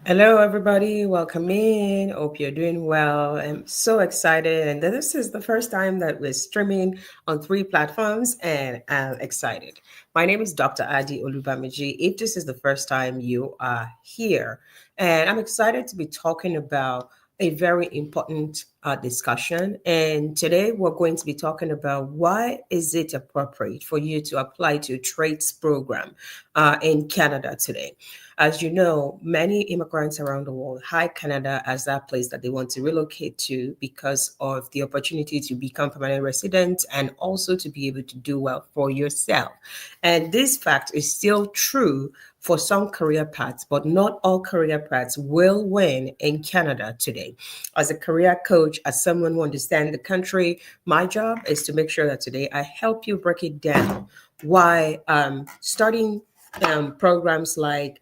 Hello, everybody. Welcome in. Hope you're doing well. I'm so excited. And this is the first time that we're streaming on three platforms, and I'm excited. My name is Dr. Adi Olubamiji. If this is the first time you are here, and I'm excited to be talking about a very important discussion. And today we're going to be talking about why is it appropriate for you to apply to a trades program in Canada today. As you know, many immigrants around the world hide Canada as that place that they want to relocate to because of the opportunity to become permanent residents and also to be able to do well for yourself. And this fact is still true for some career paths, but not all career paths will win in Canada today. As a career coach, as someone who understands the country, my job is to make sure that today I help you break it down why starting programs like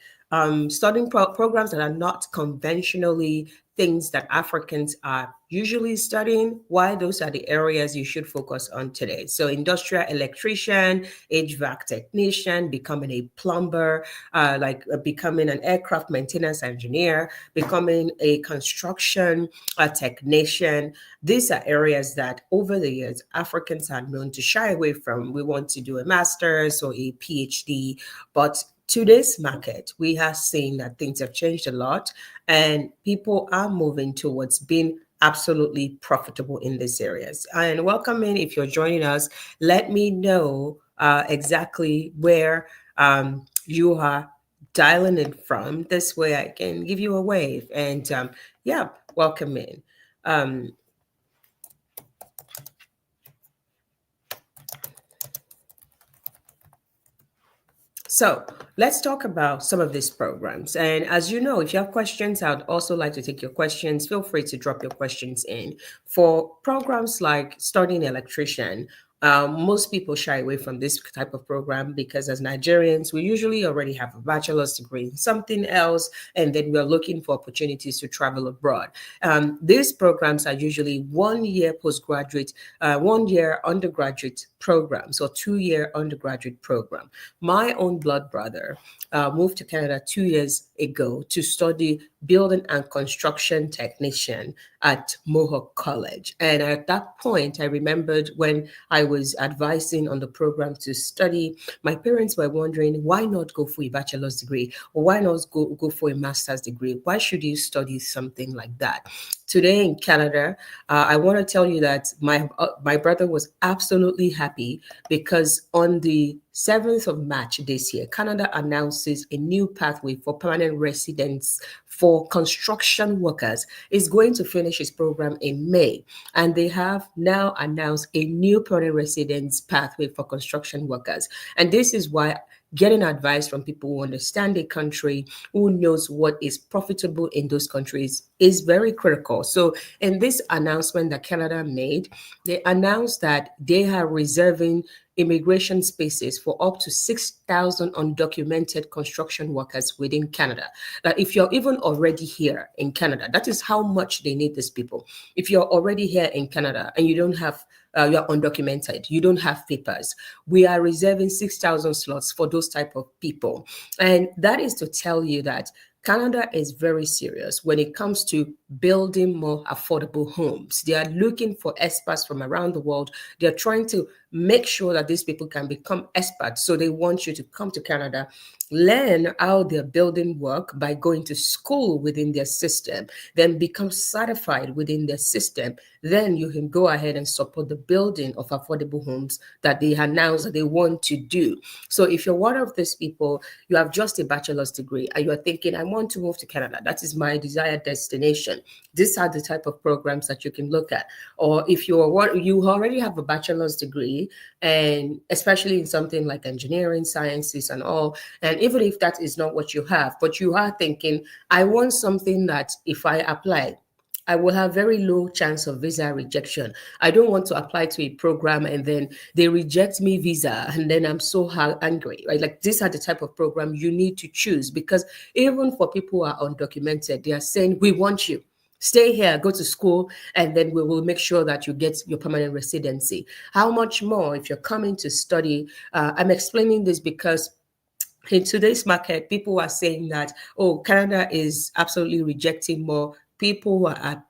studying programs that are not conventionally things that Africans are usually studying, why those are the areas you should focus on today. So, industrial electrician, HVAC technician, becoming a plumber, becoming an aircraft maintenance engineer, becoming a construction technician. These are areas that over the years Africans are known to shy away from. We want to do a master's or a PhD, but today's market, we are seeing that things have changed a lot and people are moving towards being absolutely profitable in these areas. And welcome in if you're joining us. Let me know exactly where you are dialing in from. This way I can give you a wave. And yeah, welcome in. Um, So let's talk about some of these programs. And as you know, if you have questions, I'd also like to take your questions. Feel free to drop your questions in. For programs like Studying Electrician, most people shy away from this type of program because as Nigerians, we usually already have a bachelor's degree in something else, and then we're looking for opportunities to travel abroad. These programs are usually 1 year postgraduate, 1 year undergraduate programs or 2 year undergraduate program. My own blood brother moved to Canada 2 years ago to study building and construction technician at Mohawk College. And at that point, I remembered when I was advising on the program to study, my parents were wondering, why not go for a bachelor's degree? Or why not go for a master's degree? Why should you study something like that? Today in Canada, I want to tell you that my brother was absolutely happy because on the 7th of March this year, Canada announces a new pathway for permanent residents for construction workers. Is going to finish its program in May, and they have now announced a new permanent residence pathway for construction workers. And this is why getting advice from people who understand the country, who knows what is profitable in those countries is very critical. So in this announcement that Canada made, they announced that they are reserving immigration spaces for up to 6,000 undocumented construction workers within Canada. That if you're even already here in Canada, that is how much they need these people. If you're already here in Canada and you don't have you're undocumented, you don't have papers, we are reserving 6,000 slots for those type of people. And that is to tell you that Canada is very serious when it comes to building more affordable homes. They are looking for experts from around the world. They're trying to make sure that these people can become experts. So they want you to come to Canada, learn how their building work by going to school within their system, then become certified within their system. Then you can go ahead and support the building of affordable homes that they announce that they want to do. So if you're one of these people, you have just a bachelor's degree and you're thinking, I want to move to Canada. That is my desired destination. These are the type of programs that you can look at. Or if you already have a bachelor's degree, and especially in something like engineering, sciences, and all, and even if that is not what you have, but you are thinking, I want something that if I apply, I will have very low chance of visa rejection. I don't want to apply to a program and then they reject me visa and then I'm so angry, right? Like these are the type of program you need to choose because even for people who are undocumented, they are saying, we want you. Stay here, go to school, and then we will make sure that you get your permanent residency. How much more if you're coming to study? I'm explaining this because in today's market, people are saying that, oh, Canada is absolutely rejecting more people who are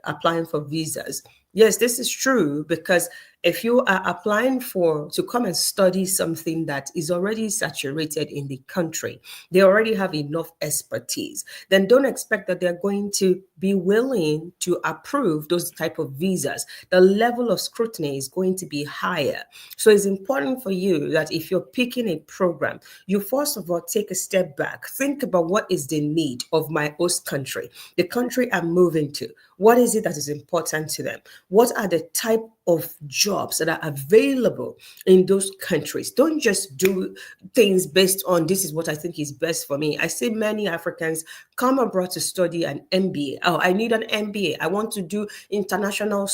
applying for visas. Yes, this is true, because if you are applying for to come and study something that is already saturated in the country, they already have enough expertise, then don't expect that they're going to be willing to approve those type of visas. The level of scrutiny is going to be higher. So it's important for you that if you're picking a program, you first of all take a step back, think about what is the need of my host country, the country I'm moving to. What is it that is important to them? What are the type of jobs that are available in those countries? Don't just do things based on this is what I think is best for me. I see many Africans come abroad to study an MBA. Oh, I need an MBA. I want to do international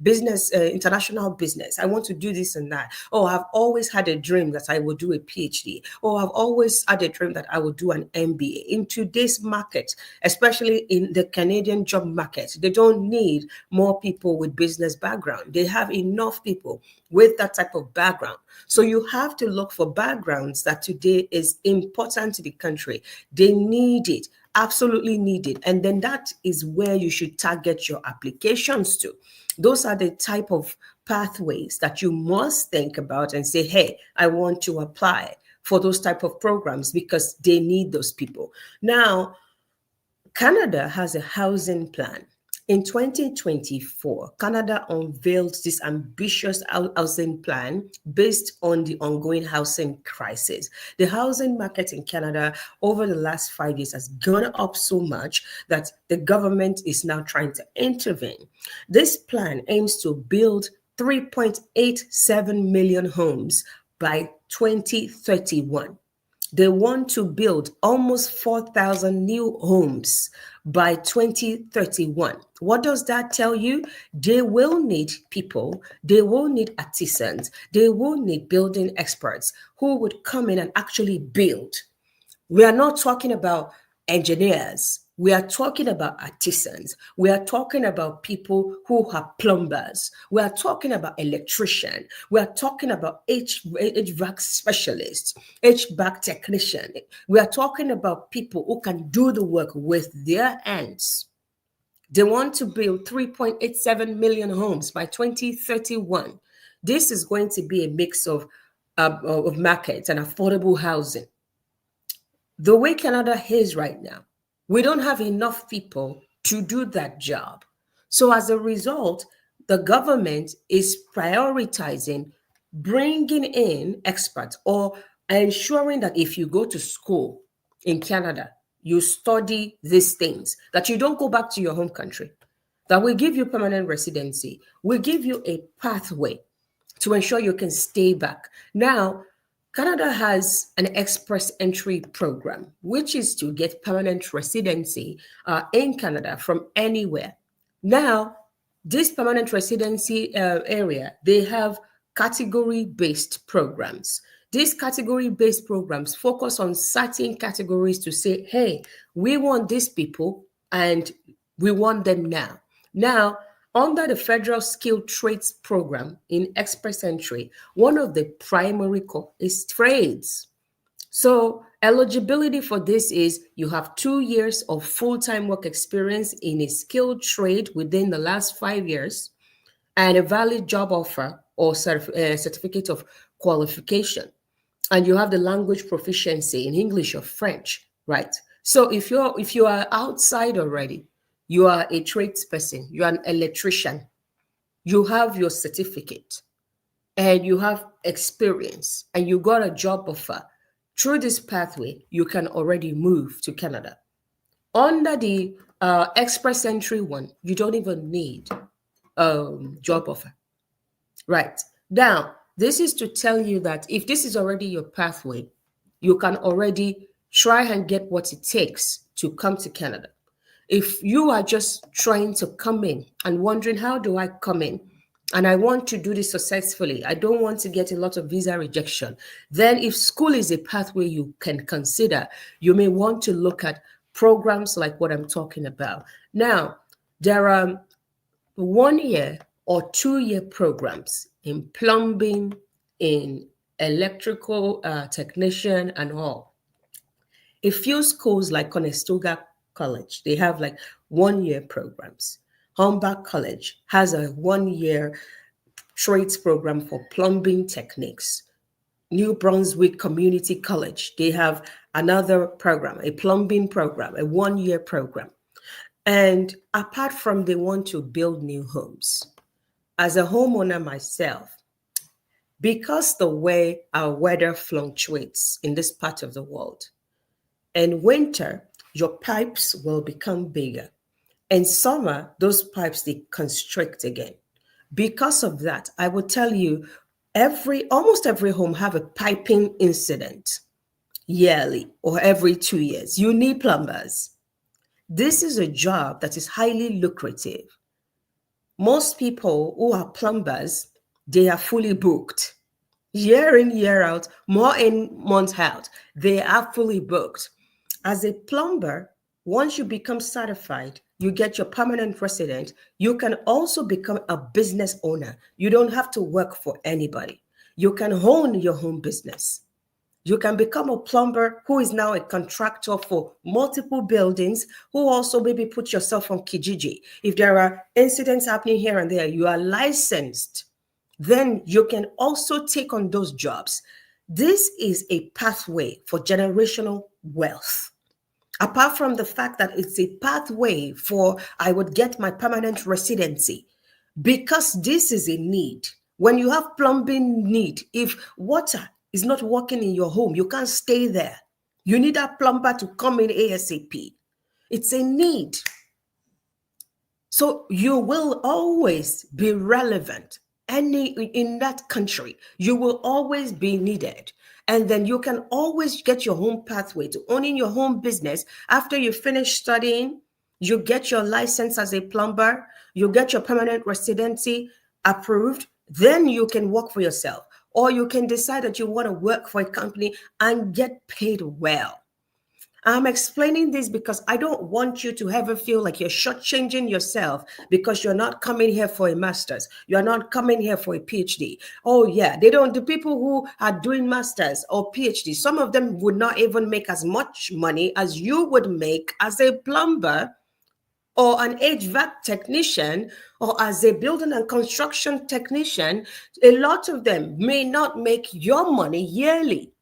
business, international business. I want to do this and that. Oh, I've always had a dream that I will do a PhD. Oh, I've always had a dream that I will do an MBA. In today's market, especially in the Canadian job market, they don't need more people with business background. They have enough people with that type of background. So you have to look for backgrounds that today is important to the country. They need it, absolutely need it. And then that is where you should target your applications to. Those are the type of pathways that you must think about and say, hey, I want to apply for those type of programs because they need those people. Now, Canada has a housing plan. In 2024, Canada unveiled this ambitious housing plan based on the ongoing housing crisis. The housing market in Canada over the last 5 years has gone up so much that the government is now trying to intervene. This plan aims to build 3.87 million homes by 2031. They want to build almost 4,000 new homes by 2031. What does that tell you? They will need people, they will need artisans, they will need building experts who would come in and actually build. We are not talking about engineers. We are talking about artisans. We are talking about people who are plumbers. We are talking about electrician. We are talking about HVAC specialists, HVAC technician. We are talking about people who can do the work with their hands. They want to build 3.87 million homes by 2031. This is going to be a mix of markets and affordable housing. The way Canada is right now, we don't have enough people to do that job. So as a result, the government is prioritizing bringing in experts or ensuring that if you go to school in Canada, you study these things, that you don't go back to your home country, that will give you permanent residency, will give you a pathway to ensure you can stay back. Now, Canada has an express entry program, which is to get permanent residency in Canada from anywhere. Now, this permanent residency area, they have category-based programs. These category-based programs focus on certain categories to say, hey, we want these people and we want them now. Now, under the Federal Skilled Trades Program in Express Entry, one of the primary core is trades. So eligibility for this is you have 2 years of full-time work experience in a skilled trade within the last 5 years and a valid job offer or certificate of qualification. And you have the language proficiency in English or French, right? So if you are outside already, you are a tradesperson, you are an electrician, you have your certificate, and you have experience, and you got a job offer, through this pathway, you can already move to Canada. Under the express entry one, you don't even need job offer. Right. Now, this is to tell you that if this is already your pathway, you can already try and get what it takes to come to Canada. If you are just trying to come in and wondering, how do I come in? And I want to do this successfully, I don't want to get a lot of visa rejection. Then, if school is a pathway you can consider, you may want to look at programs like what I'm talking about. Now, there are 1 year or 2 year programs in plumbing, in electrical technician, and all. A few schools like Conestoga College, they have like 1 year programs. Humbach College has a 1 year trades program for plumbing techniques. New Brunswick Community College, they have another program, a plumbing program, a 1 year program. And apart from they want to build new homes, as a homeowner myself, because the way our weather fluctuates in this part of the world, in winter, your pipes will become bigger. In summer, those pipes they constrict again. Because of that, I will tell you, almost every home have a piping incident yearly or every 2 years. You need plumbers. This is a job that is highly lucrative. Most people who are plumbers, they are fully booked. Year in, year out, more in, month out, they are fully booked. As a plumber, once you become certified, you get your permanent resident, you can also become a business owner. You don't have to work for anybody. You can own your home business. You can become a plumber who is now a contractor for multiple buildings, who also maybe put yourself on Kijiji. If there are incidents happening here and there, you are licensed. Then you can also take on those jobs. This is a pathway for generational wealth. Apart from the fact that it's a pathway for I would get my permanent residency, because this is a need. When you have plumbing need, if water is not working in your home, you can't stay there. You need a plumber to come in ASAP. It's a need. So you will always be relevant. In that country, you will always be needed. And then you can always get your home pathway to owning your home business. After you finish studying, you get your license as a plumber, you get your permanent residency approved, then you can work for yourself. Or you can decide that you want to work for a company and get paid well. I'm explaining this because I don't want you to ever feel like you're shortchanging yourself because you're not coming here for a master's. You're not coming here for a PhD. Oh, yeah. The people who are doing master's or PhD, some of them would not even make as much money as you would make as a plumber or an HVAC technician or as a building and construction technician. A lot of them may not make your money yearly.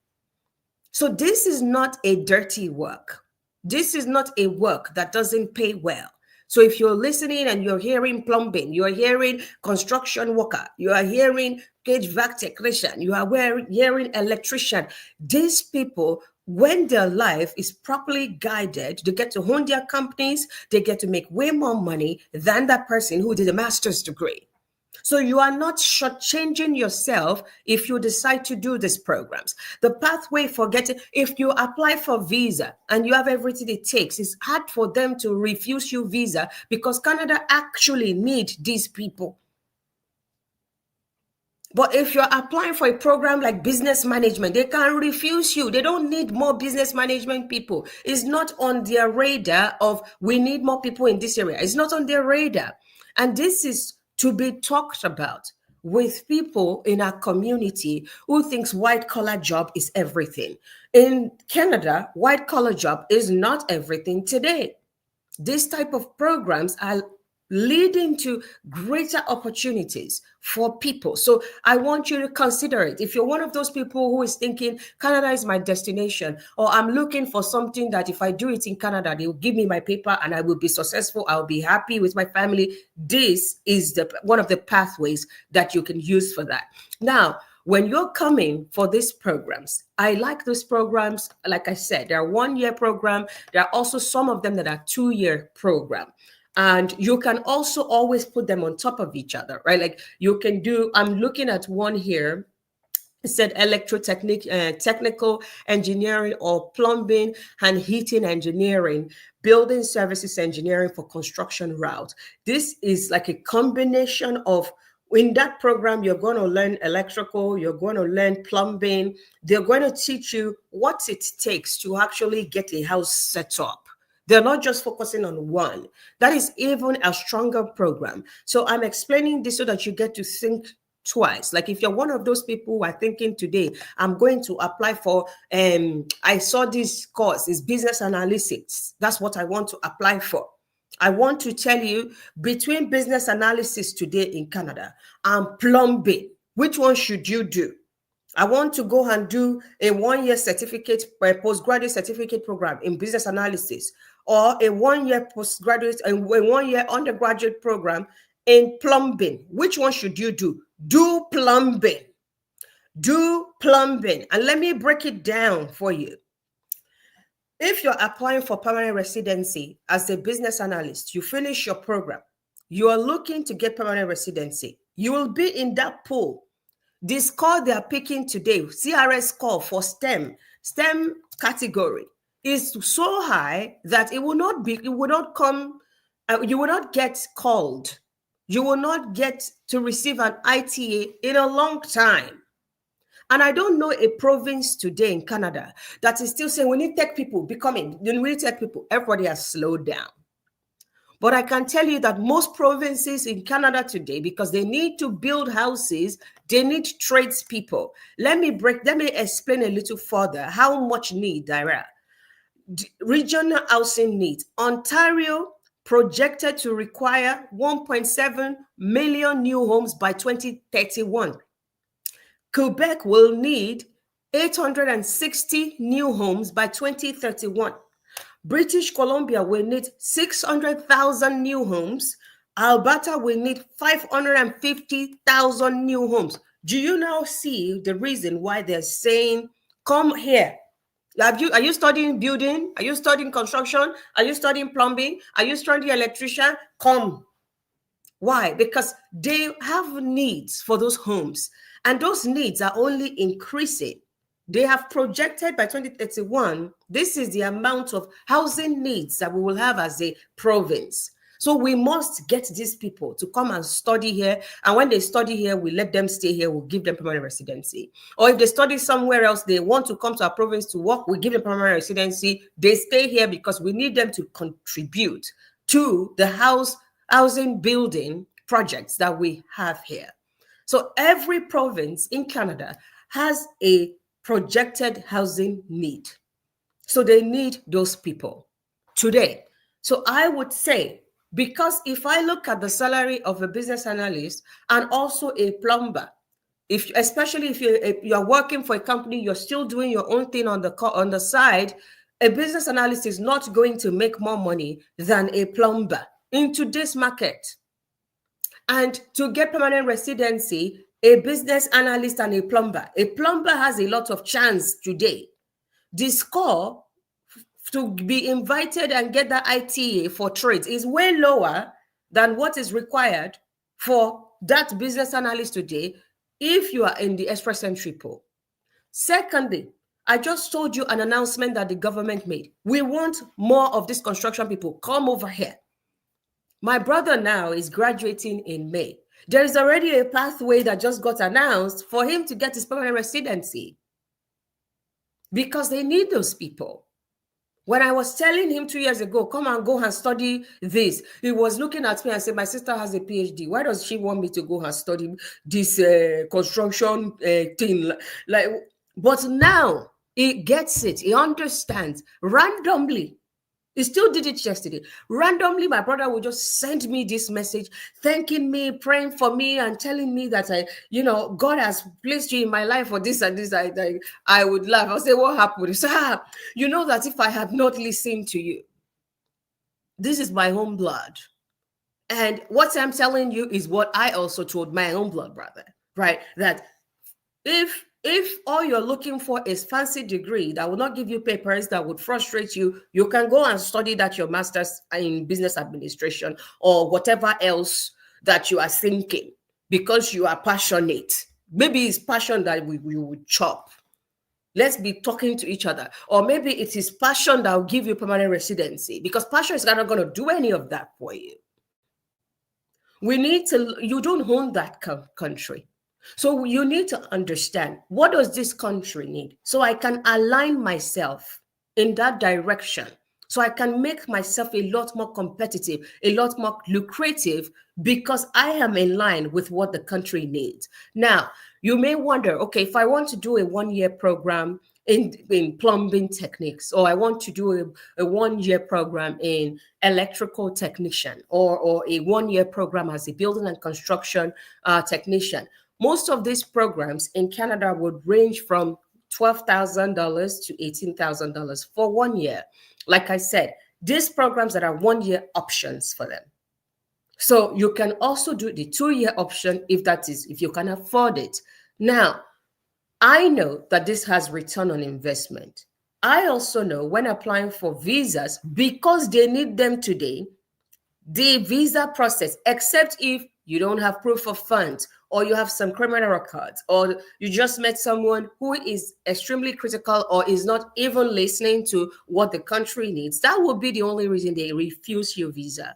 So this is not a dirty work. This is not a work that doesn't pay well. So if you're listening and you're hearing plumbing, you're hearing construction worker, you are hearing HVAC technician, you are hearing electrician, these people, when their life is properly guided, they get to own their companies, they get to make way more money than that person who did a master's degree. So you are not shortchanging yourself if you decide to do these programs. The pathway for getting, if you apply for visa and you have everything it takes, it's hard for them to refuse you visa because Canada actually need these people. But if you're applying for a program like business management, they can refuse you. They don't need more business management people. It's not on their radar of we need more people in this area. It's not on their radar. And this is to be talked about with people in our community who thinks white collar job is everything. In Canada, white collar job is not everything today. This type of programs are leading to greater opportunities for people. So I want you to consider it. If you're one of those people who is thinking Canada is my destination, or I'm looking for something that if I do it in Canada, they will give me my paper and I will be successful, I'll be happy with my family. This is one of the pathways that you can use for that. Now, when you're coming for these programs, I like these programs. Like I said, they're 1 year program. There are also some of them that are 2 year program. And you can also always put them on top of each other, right? Like you can do, I'm looking at one here. It said technical engineering or plumbing and heating engineering, building services engineering for construction route. This is like a combination of, in that program, you're going to learn electrical, you're going to learn plumbing. They're going to teach you what it takes to actually get a house set up. They're not just focusing on one. That is even a stronger program. So I'm explaining this so that you get to think twice. Like if you're one of those people who are thinking today, I'm going to apply for, I saw this course, is business analytics. That's what I want to apply for. I want to tell you, between business analysis today in Canada and plumbing, which one should you do? I want to go and do a 1-year certificate, postgraduate certificate program in business analysis, or a 1-year postgraduate and a 1-year undergraduate program in plumbing. Which one should you do? Do plumbing. Do plumbing. And let me break it down for you. If you're applying for permanent residency as a business analyst, you finish your program, you are looking to get permanent residency, you will be in that pool. The score they are picking today, CRS score for STEM category, is so high that it will not come, you will not get called. You will not get to receive an ITA in a long time. And I don't know a province today in Canada that is still saying we need tech people becoming, we need tech people. Everybody has slowed down. But I can tell you that most provinces in Canada today, because they need to build houses, they need tradespeople. Let me explain a little further how much need there are. Regional housing needs. Ontario projected to require 1.7 million new homes by 2031. Quebec will need 860 new homes by 2031. British Columbia will need 600,000 new homes. Alberta will need 550,000 new homes. Do you now see the reason why they're saying, come here? Are you studying building? Are you studying construction? Are you studying plumbing? Are you studying electrician? Come. Why? Because they have needs for those homes, and those needs are only increasing. They have projected by 2031, this is the amount of housing needs that we will have as a province. So we must get these people to come and study here. And when they study here, we let them stay here. We'll give them permanent residency. Or if they study somewhere else, they want to come to our province to work, we give them permanent residency. They stay here because we need them to contribute to the housing building projects that we have here. So every province in Canada has a projected housing need. So they need those people today. So I would say, because if I look at the salary of a business analyst and also a plumber, especially if you're working for a company, you're still doing your own thing on the side, a business analyst is not going to make more money than a plumber in today's market. And to get permanent residency, a business analyst and a plumber has a lot of chance today. The score to be invited and get the ITA for trades is way lower than what is required for that business analyst today if you are in the express entry pool. Secondly, I just told you an announcement that the government made. We want more of these construction people. Come over here. My brother now is graduating in May. There is already a pathway that just got announced for him to get his permanent residency because they need those people. When I was telling him 2 years ago, come and go and study this, he was looking at me and said, my sister has a PhD. Why does she want me to go and study this construction thing? But now he gets it. He understands randomly. He still did it yesterday. Randomly, my brother would just send me this message, thanking me, praying for me, and telling me that God has placed you in my life for this and this. I would laugh. I'll say, what happened? He said, you know that if I had not listened to you, this is my own blood. And what I'm telling you is what I also told my own blood brother, right? That if all you're looking for is fancy degree that will not give you papers, that would frustrate you, you can go and study that your master's in business administration or whatever else that you are thinking because you are passionate. Maybe it's passion that we would chop. Let's be talking to each other. Or maybe it is passion that will give you permanent residency, because passion is not going to do any of that for you. You don't own that country. So you need to understand, what does this country need? So I can align myself in that direction So I can make myself a lot more competitive, a lot more lucrative, because I am in line with what the country needs. Now, you may wonder, okay, if I want to do a 1 year program in plumbing techniques, or I want to do a 1 year program in electrical technician, or a 1 year program as a building and construction technician. Most of these programs in Canada would range from $12,000 to $18,000 for 1 year. Like I said, these programs that are 1 year options for them. So you can also do the 2 year option if you can afford it. Now, I know that this has return on investment. I also know when applying for visas, because they need them today, the visa process, except if you don't have proof of funds, or you have some criminal records, or you just met someone who is extremely critical or is not even listening to what the country needs, that would be the only reason they refuse your visa.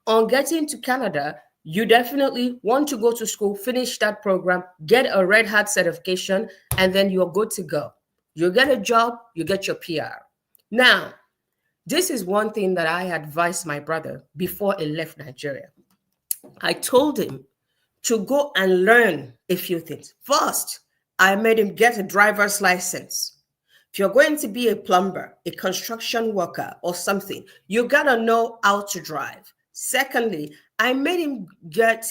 On getting to Canada, you definitely want to go to school, finish that program, get a red hat certification, and then you're good to go. You get a job, you get your PR. Now, this is one thing that I advised my brother before he left Nigeria. I told him to go and learn a few things. First, I made him get a driver's license. If you're going to be a plumber, a construction worker, or something, you gotta know how to drive. Secondly, I made him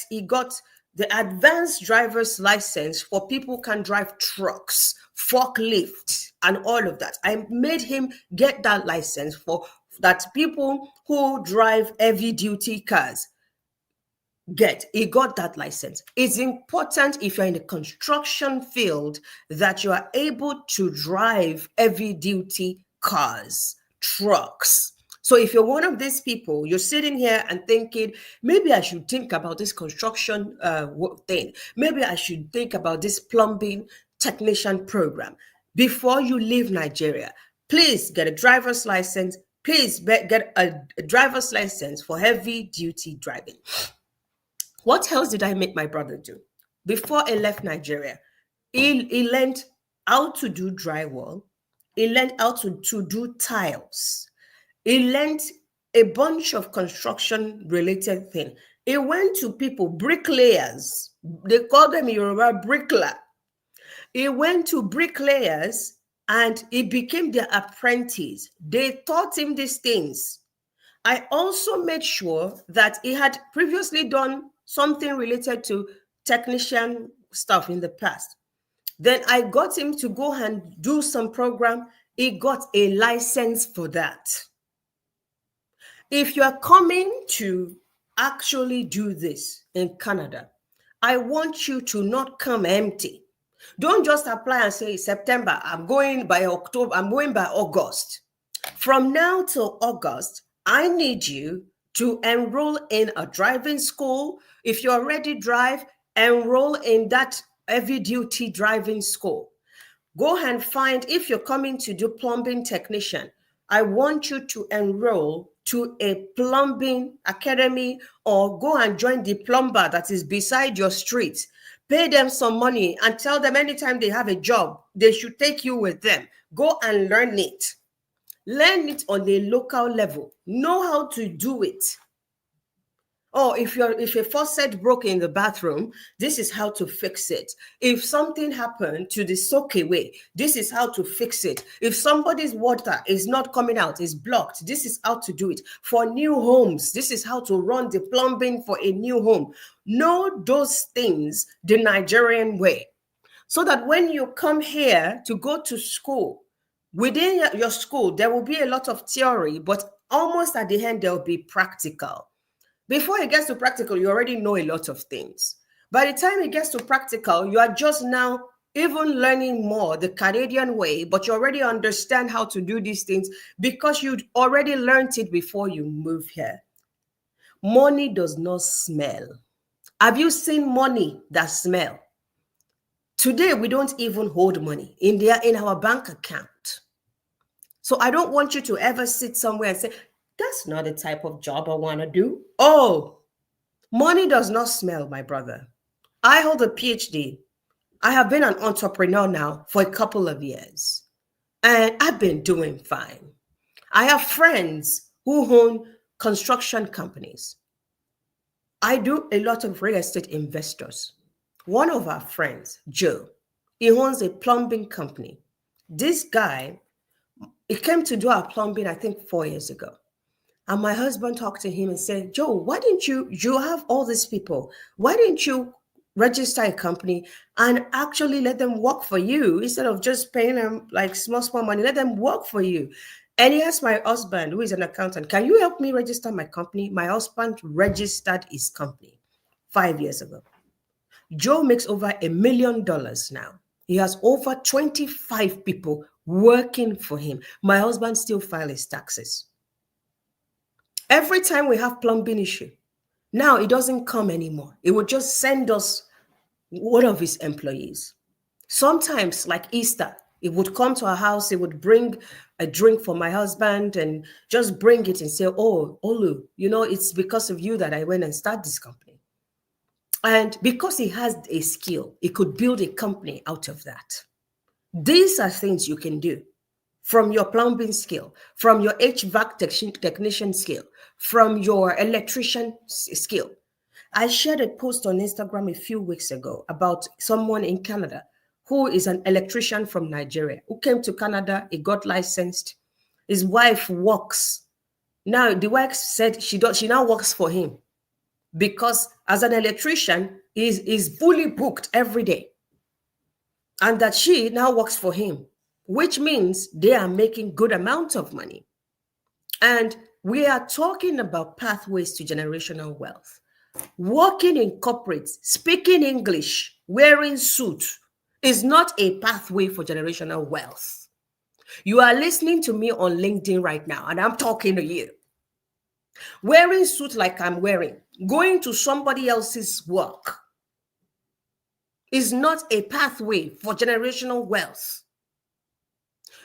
he got the advanced driver's license for people who can drive trucks, forklifts, and all of that. I made him get that license for that people who drive heavy duty cars he got that license. It's important if you're in the construction field that you are able to drive heavy duty cars, trucks. So if you're one of these people, you're sitting here and thinking, maybe I should think about this construction thing. Maybe I should think about this plumbing technician program. Before you leave Nigeria, please get a driver's license. Please get a driver's license for heavy duty driving. What else did I make my brother do? Before he left Nigeria, he learned how to do drywall. He learned how to do tiles. He learned a bunch of construction related things. He went to people, bricklayers. They call them Yoruba bricklayer. He went to bricklayers and he became their apprentice. They taught him these things. I also made sure that he had previously done something related to technician stuff in the past. Then I got him to go and do some program. He got a license for that. If you are coming to actually do this in Canada, I want you to not come empty. Don't just apply and say September, I'm going by October, I'm going by August. From now till August, I need you to enroll in a driving school. If you already drive, enroll in that heavy duty driving school. Go and find, if you're coming to do plumbing technician, I want you to enroll to a plumbing academy, or go and join the plumber that is beside your street. Pay them some money and tell them anytime they have a job, they should take you with them. Go and learn it. Learn it on a local level. Know how to do it. Oh, if a faucet broke in the bathroom, this is how to fix it. If something happened to the soakaway, this is how to fix it. If somebody's water is not coming out, is blocked, this is how to do it. For new homes, this is how to run the plumbing for a new home. Know those things the Nigerian way, so that when you come here to go to school, within your school, there will be a lot of theory, but almost at the end, there will be practical. Before it gets to practical, you already know a lot of things. By the time it gets to practical, you are just now even learning more the Canadian way, but you already understand how to do these things because you already learned it before you move here. Money does not smell. Have you seen money that smell? Today, we don't even hold money in our bank account. So I don't want you to ever sit somewhere and say, that's not the type of job I want to do. Oh, money does not smell, my brother. I hold a PhD. I have been an entrepreneur now for a couple of years, and I've been doing fine. I have friends who own construction companies. I do a lot of real estate investors. One of our friends, Joe, he owns a plumbing company. This guy, he came to do our plumbing, I think 4 years ago. And my husband talked to him and said, Joe, why didn't you have all these people? Why didn't you register a company and actually let them work for you instead of just paying them like small money? Let them work for you. And he asked my husband, who is an accountant, can you help me register my company? My husband registered his company 5 years ago. Joe makes over $1 million now. He has over 25 people working for him. My husband still files his taxes. Every time we have plumbing issue, now it doesn't come anymore. It would just send us one of his employees. Sometimes, like Easter, it would come to our house, it would bring a drink for my husband and just bring it and say, oh, Olu, it's because of you that I went and started this company. And because he has a skill, he could build a company out of that. These are things you can do from your plumbing skill, from your HVAC technician skill, from your electrician skill. I shared a post on Instagram a few weeks ago about someone in Canada who is an electrician from Nigeria who came to Canada. He got licensed. His wife works. Now, the wife said she now works for him because as an electrician, he's fully booked every day. And that she now works for him, which means they are making good amounts of money. And we are talking about pathways to generational wealth. Working in corporates, speaking English, wearing suit is not a pathway for generational wealth. You are listening to me on LinkedIn right now, and I'm talking to you. Wearing suit like I'm wearing, going to somebody else's work is not a pathway for generational wealth.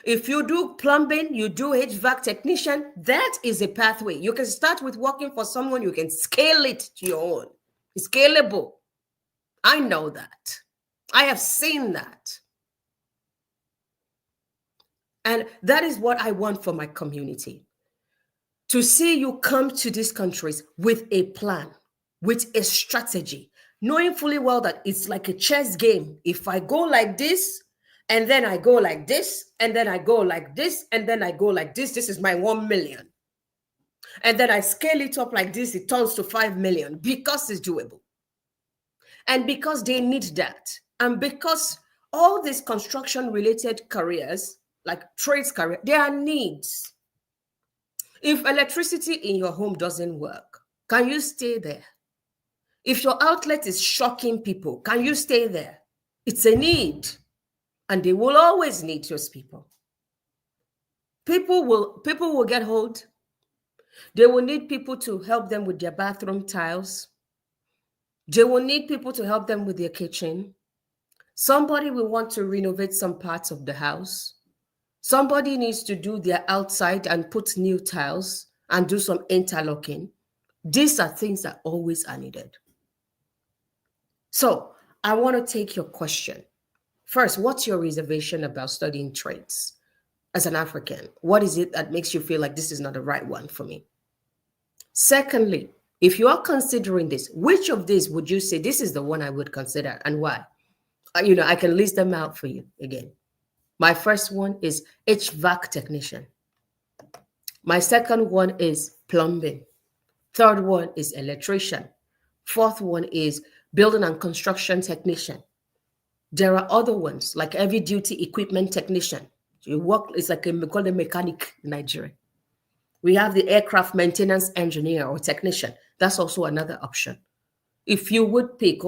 If you do plumbing, you do HVAC technician, that is a pathway. You can start with working for someone, you can scale it to your own. It's scalable. I know that. I have seen that. And that is what I want for my community. To see you come to these countries with a plan, with a strategy, knowing fully well that it's like a chess game. If I go like this, and then I go like this, and then I go like this, and then I go like this, this is my 1 million. And then I scale it up like this, it turns to 5 million because it's doable. And because they need that. And because all these construction related careers, like trades career, there are needs. If electricity in your home doesn't work, can you stay there? If your outlet is shocking people, can you stay there? It's a need. And they will always need those people. People will get hold. They will need people to help them with their bathroom tiles. They will need people to help them with their kitchen. Somebody will want to renovate some parts of the house. Somebody needs to do their outside and put new tiles and do some interlocking. These are things that always are needed. So I want to take your question. First, what's your reservation about studying trades as an African? What is it that makes you feel like this is not the right one for me? Secondly, if you are considering this, which of these would you say this is the one I would consider and why? I can list them out for you again. My first one is HVAC technician. My second one is plumbing. Third one is electrician. Fourth one is building and construction technician. There are other ones like heavy duty equipment technician. You work, it's like we call them mechanic in Nigeria. We have the aircraft maintenance engineer or technician. That's also another option. If you would pick,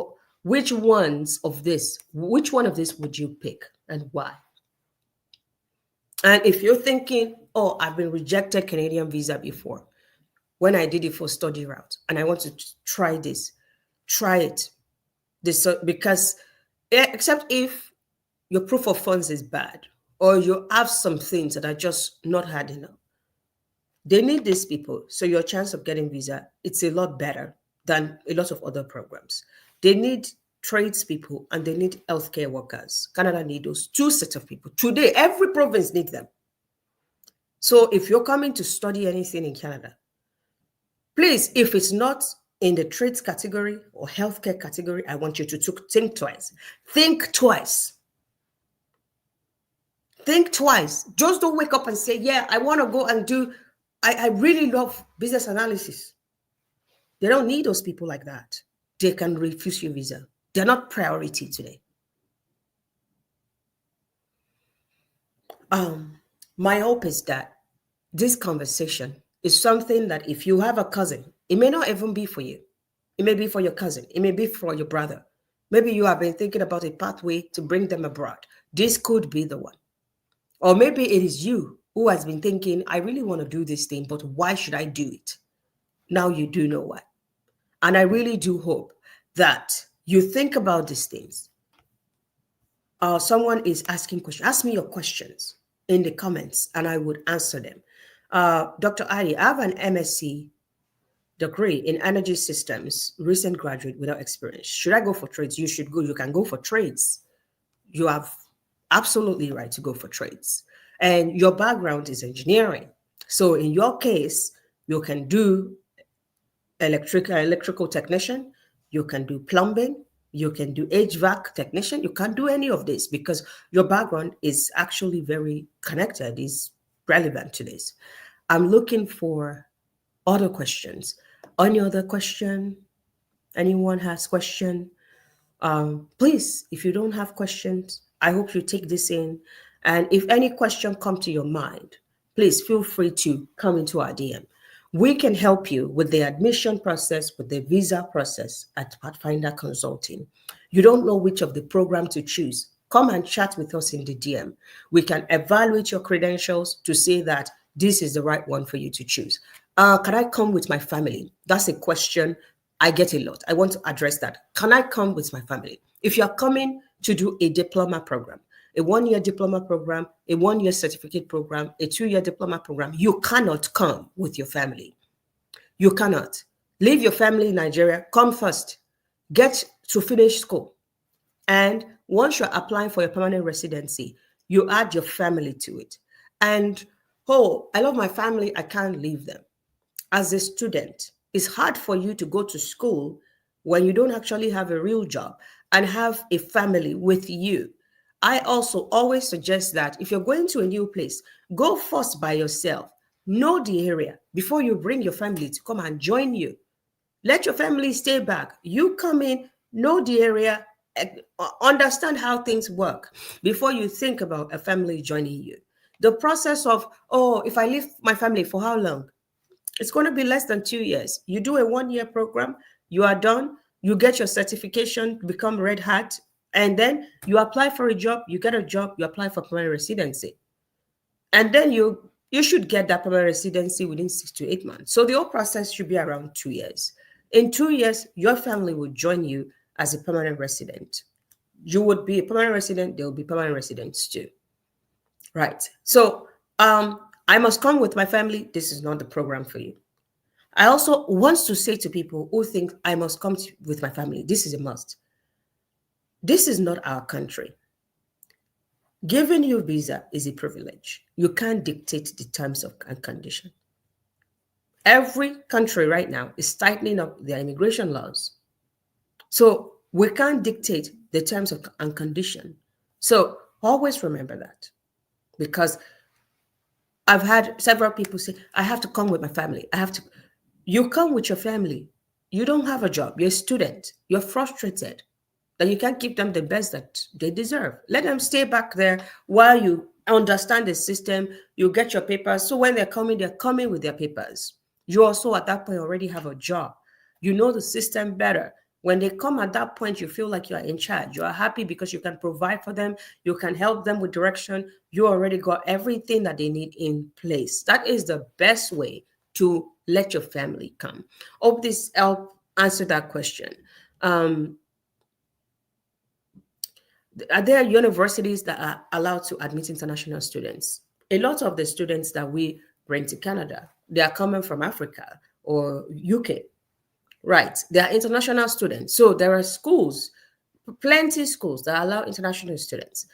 which one of this would you pick and why? And if you're thinking, oh, I've been rejected Canadian visa before when I did it for study route and I want to try this, try it. Because except if your proof of funds is bad or you have some things that are just not hard enough. They need these people. So your chance of getting visa, it's a lot better than a lot of other programs. They need tradespeople and they need healthcare workers. Canada need those two sets of people. Today, every province needs them. So if you're coming to study anything in Canada, please, if it's not in the trades category or healthcare category, I want you to think twice. Think twice. Think twice. Just don't wake up and say, yeah, I want to go and do, I really love business analysis. They don't need those people like that. They can refuse your visa. They're not priority today. My hope is that this conversation is something that if you have a cousin, it may not even be for you. It may be for your cousin. It may be for your brother. Maybe you have been thinking about a pathway to bring them abroad. This could be the one. Or maybe it is you who has been thinking, I really want to do this thing, but why should I do it? Now you do know why. And I really do hope that you think about these things. Someone is asking questions. Ask me your questions in the comments and I would answer them. Dr. Ali, I have an MSc degree in energy systems, recent graduate without experience. Should I go for trades? You should go. You can go for trades. You have absolutely right to go for trades. And your background is engineering. So in your case, you can do electrical technician, you can do plumbing, you can do HVAC technician, you can't do any of this because your background is actually very connected, is relevant to this. I'm looking for other questions. Any other question? Anyone has question? Please, if you don't have questions, I hope you take this in. And if any question come to your mind, please feel free to come into our DM. We can help you with the admission process, with the visa process at Pathfinder Consulting. You don't know which of the program to choose. Come and chat with us in the DM. We can evaluate your credentials to say that this is the right one for you to choose. Can I come with my family? That's a question I get a lot. I want to address that. Can I come with my family? If you're coming to do a diploma program, a 1-year diploma program, a 1-year certificate program, a 2-year diploma program, you cannot come with your family. You cannot. Leave your family in Nigeria. Come first. Get to finish school. And once you're applying for your permanent residency, you add your family to it. And, oh, I love my family. I can't leave them. As a student, it's hard for you to go to school when you don't actually have a real job and have a family with you. I also always suggest that if you're going to a new place, go first by yourself. Know the area before you bring your family to come and join you. Let your family stay back. You come in, know the area, understand how things work before you think about a family joining you. The process of, oh, if I leave my family for how long? It's going to be less than 2 years. You do a 1-year program, you are done, you get your certification, become red hat, and then you apply for a job, you get a job, you apply for permanent residency. And then you should get that permanent residency within 6 to 8 months. So the whole process should be around 2 years. In 2 years, your family will join you as a permanent resident. You would be a permanent resident, they will be permanent residents too. Right. So I must come with my family. This is not the program for you. I also want to say to people who think I must come with my family, this is a must. This is not our country. Giving you a visa is a privilege. You can't dictate the terms and condition. Every country right now is tightening up their immigration laws. So we can't dictate the terms and condition. So always remember that, because I've had several people say, I have to come with my family. You come with your family. You don't have a job. You're a student. You're frustrated that you can't give them the best that they deserve. Let them stay back there while you understand the system. You get your papers. So when they're coming with their papers. You also at that point already have a job. You know the system better. When they come at that point, you feel like you are in charge. You are happy because you can provide for them. You can help them with direction. You already got everything that they need in place. That is the best way to let your family come. Hope this help answer that question. Are there universities that are allowed to admit international students? A lot of the students that we bring to Canada, they are coming from Africa or UK. Right. They are international students. So there are schools, plenty schools that allow international students.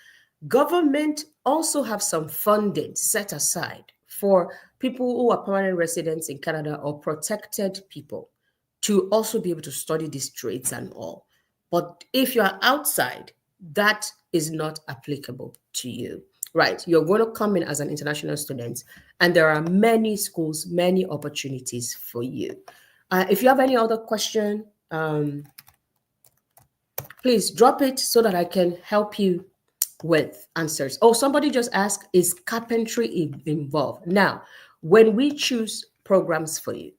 Government also have some funding set aside for people who are permanent residents in Canada or protected people to also be able to study these trades and all. But if you are outside, that is not applicable to you, right? You're going to come in as an international student, and there are many schools, many opportunities for you. If you have any other question, please drop it so that I can help you with answers. Oh, somebody just asked, is carpentry involved? Now, when we choose programs for you,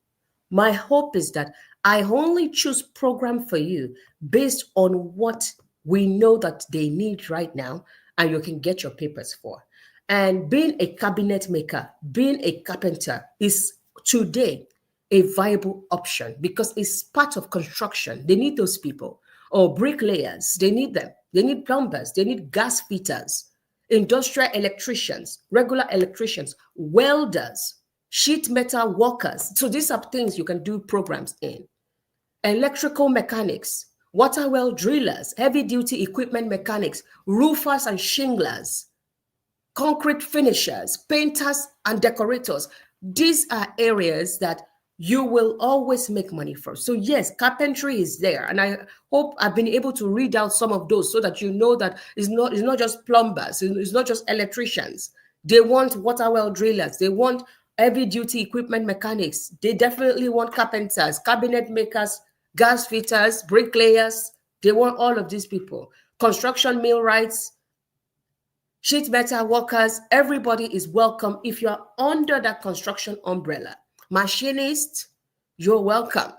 my hope is that I only choose program for you based on what we know that they need right now and you can get your papers for. And being a cabinet maker, being a carpenter is today a viable option because it's part of construction. They need those people. Or bricklayers, they need them. They need plumbers, they need gas fitters, industrial electricians, regular electricians, welders, sheet metal workers. So these are things you can do programs in. Electrical mechanics, water well drillers, heavy duty equipment mechanics, roofers and shinglers, concrete finishers, painters, and decorators. These are areas that you will always make money from. So yes, carpentry is there, and I hope I've been able to read out some of those so that you know that it's not just plumbers, it's not just electricians. They want water well drillers, they want heavy duty equipment mechanics, they definitely want carpenters, cabinet makers, gas fitters, bricklayers. They want all of these people. Construction millwrights, sheet metal workers, everybody is welcome if you are under that construction umbrella. Machinists, you're welcome.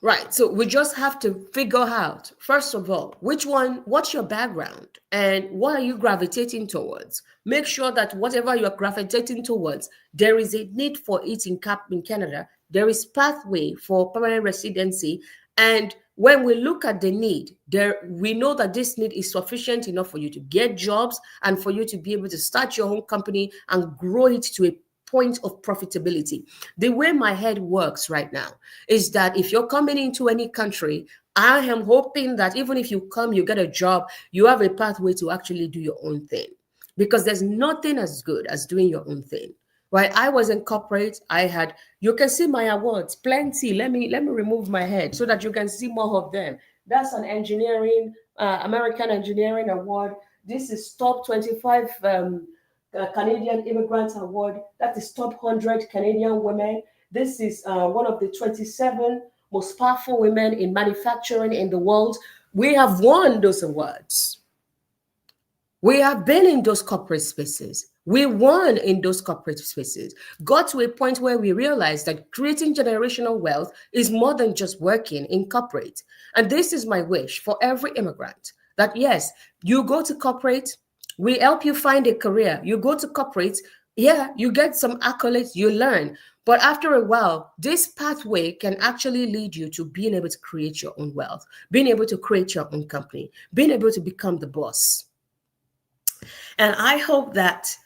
Right. So we just have to figure out, first of all, what's your background and what are you gravitating towards? Make sure that whatever you're gravitating towards, there is a need for it in Canada. There is pathway for permanent residency. And when we look at the need, we know that this need is sufficient enough for you to get jobs and for you to be able to start your own company and grow it to a point of profitability. The way my head works right now is that if you're coming into any country, I am hoping that even if you come, you get a job, you have a pathway to actually do your own thing. Because there's nothing as good as doing your own thing. Right? I was in corporate. You can see my awards, plenty. Let me remove my head so that you can see more of them. That's an engineering, American Engineering Award. This is top 25 Canadian Immigrant Award. That is top 100 Canadian women. This is one of the 27 most powerful women in manufacturing in the world. We have won those awards. We have been in those corporate spaces. We won in those corporate spaces, got to a point where we realized that creating generational wealth is more than just working in corporate. And this is my wish for every immigrant that yes, you go to corporate, we help you find a career. You go to corporate, yeah, you get some accolades, you learn. But after a while, this pathway can actually lead you to being able to create your own wealth, being able to create your own company, being able to become the boss. And I hope that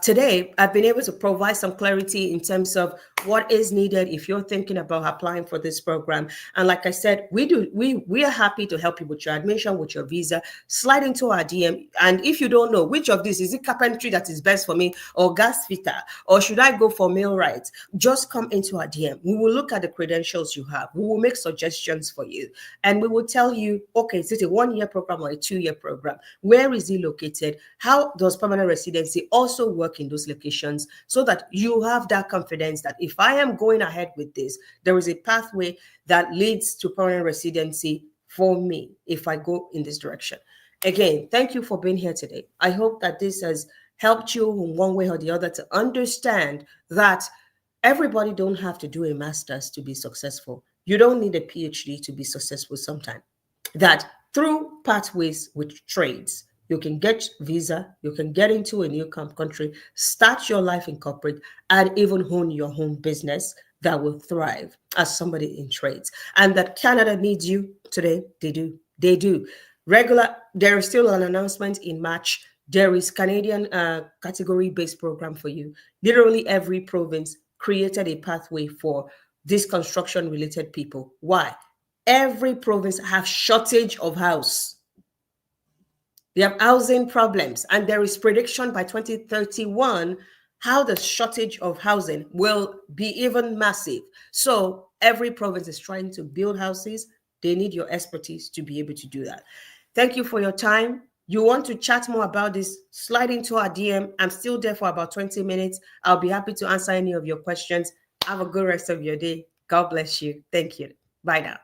today I've been able to provide some clarity in terms of what is needed if you're thinking about applying for this program. And like I said, we are happy to help you with your admission, with your visa. Slide into our DM. And if you don't know which of these, is it carpentry that is best for me or gas fitter, or should I go for millwright? Just come into our DM. We will look at the credentials you have. We will make suggestions for you. And we will tell you, okay, is it a 1-year program or a 2-year program? Where is it located? How does permanent residency also work in those locations so that you have that confidence that if I am going ahead with this, there is a pathway that leads to permanent residency for me if I go in this direction. Again, thank you for being here today. I hope that this has helped you in one way or the other to understand that everybody don't have to do a master's to be successful. You don't need a PhD to be successful sometimes. That through pathways with trades, you can get visa, you can get into a new country, start your life in corporate, and even own your own business that will thrive as somebody in trades. And that Canada needs you today, they do. They do. There is still an announcement in March. There is Canadian category-based program for you. Literally every province created a pathway for these construction-related people. Why? Every province have shortage of house. They have housing problems, and there is prediction by 2031 how the shortage of housing will be even massive. So every province is trying to build houses. They need your expertise to be able to do that. Thank you for your time. You want to chat more about this, slide into our DM. I'm still there for about 20 minutes. I'll be happy to answer any of your questions. Have a good rest of your day. God bless you. Thank you. Bye now.